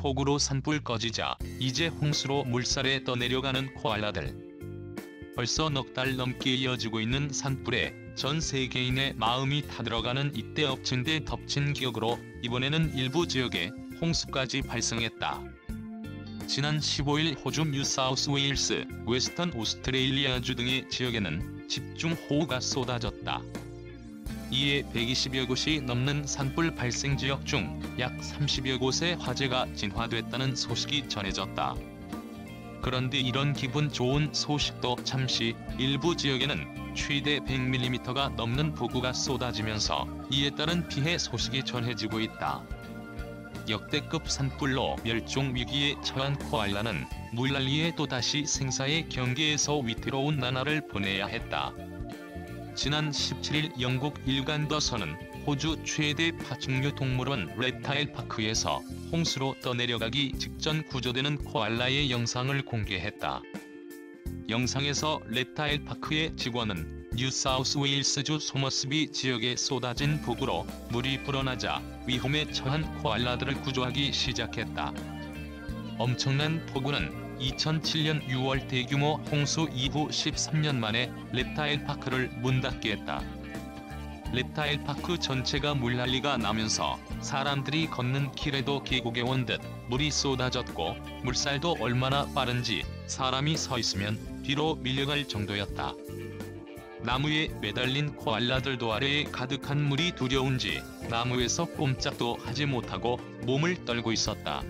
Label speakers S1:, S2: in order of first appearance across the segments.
S1: 폭우로 산불 꺼지자 이제 홍수로 물살에 떠내려가는 코알라들. 벌써 넉 달 넘게 이어지고 있는 산불에 전 세계인의 마음이 타들어가는 이때 엎친 데 덮친 기억으로 이번에는 일부 지역에 홍수까지 발생했다. 지난 15일 호주 뉴사우스웨일스, 웨스턴 오스트레일리아주 등의 지역에는 집중호우가 쏟아졌다. 이에 120여 곳이 넘는 산불 발생 지역 중 약 30여 곳에 화재가 진화됐다는 소식이 전해졌다. 그런데 이런 기분 좋은 소식도 잠시 일부 지역에는 최대 100mm가 넘는 폭우가 쏟아지면서 이에 따른 피해 소식이 전해지고 있다. 역대급 산불로 멸종 위기에 처한 코알라는 물난리에 또다시 생사의 경계에서 위태로운 나날을 보내야 했다. 지난 17일 영국 일간 더 선은 호주 최대 파충류 동물원 reptile 파크에서 홍수로 떠내려가기 직전 구조되는 코알라의 영상을 공개했다. 영상에서 reptile 파크의 직원은 뉴사우스웨일스주 소머스비 지역에 쏟아진 폭우로 물이 불어나자 위험에 처한 코알라들을 구조하기 시작했다. 엄청난 폭우는 2007년 6월 대규모 홍수 이후 13년 만에 reptile 파크를 문 닫게 했다. reptile 파크 전체가 물난리가 나면서 사람들이 걷는 길에도 계곡에 온 듯 물이 쏟아졌고 물살도 얼마나 빠른지 사람이 서 있으면 뒤로 밀려갈 정도였다. 나무에 매달린 코알라들도 아래에 가득한 물이 두려운지 나무에서 꼼짝도 하지 못하고 몸을 떨고 있었다.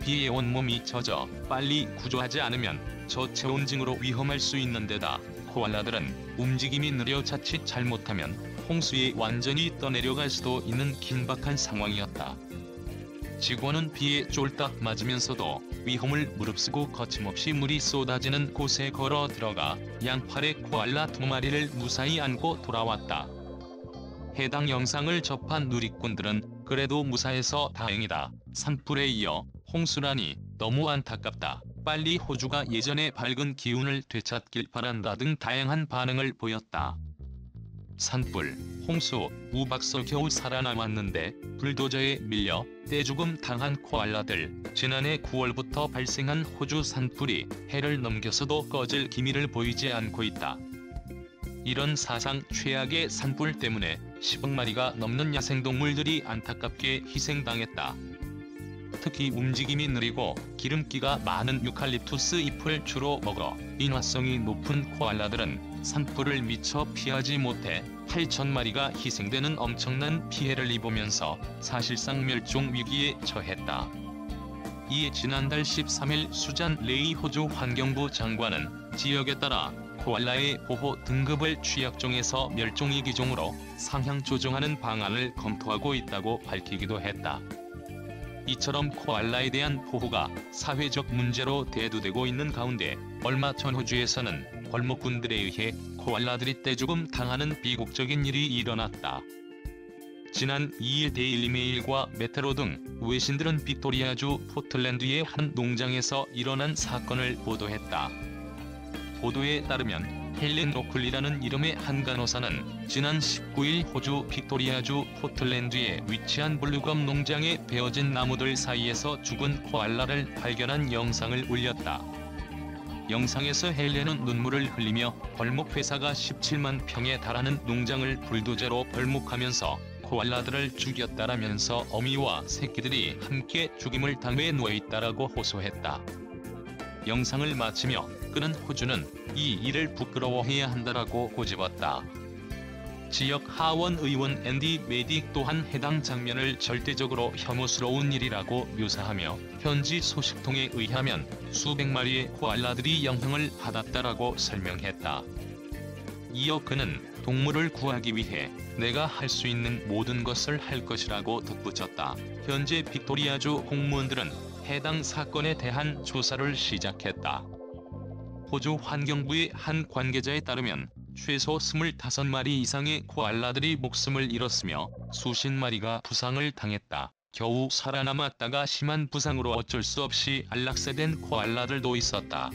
S1: 비에 온몸이 젖어 빨리 구조하지 않으면 저체온증으로 위험할 수 있는 데다 코알라들은 움직임이 느려 자칫 잘못하면 홍수에 완전히 떠내려갈 수도 있는 긴박한 상황이었다. 직원은 비에 쫄딱 맞으면서도 위험을 무릅쓰고 거침없이 물이 쏟아지는 곳에 걸어 들어가 양팔에 코알라 2마리를 무사히 안고 돌아왔다. 해당 영상을 접한 누리꾼들은 그래도 무사해서 다행이다. 산불에 이어 홍수라니 너무 안타깝다. 빨리 호주가 예전의 밝은 기운을 되찾길 바란다 등 다양한 반응을 보였다. 산불, 홍수, 우박서 겨우 살아남았는데 불도저에 밀려 떼죽음 당한 코알라들. 지난해 9월부터 발생한 호주 산불이 해를 넘겨서도 꺼질 기미를 보이지 않고 있다. 이런 사상 최악의 산불 때문에 10억 마리가 넘는 야생동물들이 안타깝게 희생당했다. 특히 움직임이 느리고 기름기가 많은 유칼립투스 잎을 주로 먹어 인화성이 높은 코알라들은 산불을 미처 피하지 못해 8,000마리가 희생되는 엄청난 피해를 입으면서 사실상 멸종 위기에 처했다. 이에 지난달 13일 수잔 레이 호주 환경부 장관은 지역에 따라 코알라의 보호 등급을 취약종에서 멸종위기종으로 상향 조정하는 방안을 검토하고 있다고 밝히기도 했다. 이처럼 코알라에 대한 보호가 사회적 문제로 대두되고 있는 가운데 얼마 전 호주에서는 벌목꾼들에 의해 코알라들이 떼죽음 당하는 비극적인 일이 일어났다. 지난 2일 데일리메일과 메테로 등 외신들은 빅토리아주 포틀랜드의 한 농장에서 일어난 사건을 보도했다. 보도에 따르면 헬렌 로클리라는 이름의 한 간호사는 지난 19일 호주 빅토리아주 포틀랜드에 위치한 블루검 농장에 베어진 나무들 사이에서 죽은 코알라를 발견한 영상을 올렸다. 영상에서 헬렌은 눈물을 흘리며 벌목 회사가 17만 평에 달하는 농장을 불도저로 벌목하면서 코알라들을 죽였다라면서 어미와 새끼들이 함께 죽임을 당해 누워있다라고 호소했다. 영상을 마치며 그는 호주는 이 일을 부끄러워해야 한다라고 꼬집었다. 지역 하원 의원 앤디 메딕 또한 해당 장면을 절대적으로 혐오스러운 일이라고 묘사하며 현지 소식통에 의하면 수백 마리의 코알라들이 영향을 받았다라고 설명했다. 이어 그는 동물을 구하기 위해 내가 할 수 있는 모든 것을 할 것이라고 덧붙였다. 현재 빅토리아주 공무원들은 해당 사건에 대한 조사를 시작했다. 호주 환경부의 한 관계자에 따르면 최소 25마리 이상의 코알라들이 목숨을 잃었으며 수십 마리가 부상을 당했다. 겨우 살아남았다가 심한 부상으로 어쩔 수 없이 안락사된 코알라들도 있었다.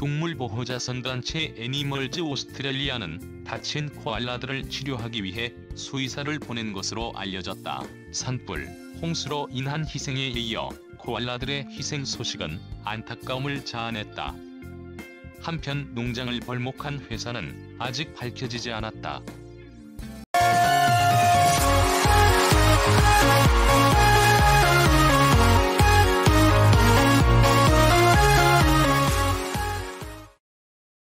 S1: 동물보호자 선단체 애니멀즈 오스트레일리아는 다친 코알라들을 치료하기 위해 수의사를 보낸 것으로 알려졌다. 산불, 홍수로 인한 희생에 이어 코알라들의 희생 소식은 안타까움을 자아냈다. 한편 농장을 벌목한 회사는 아직 밝혀지지 않았다.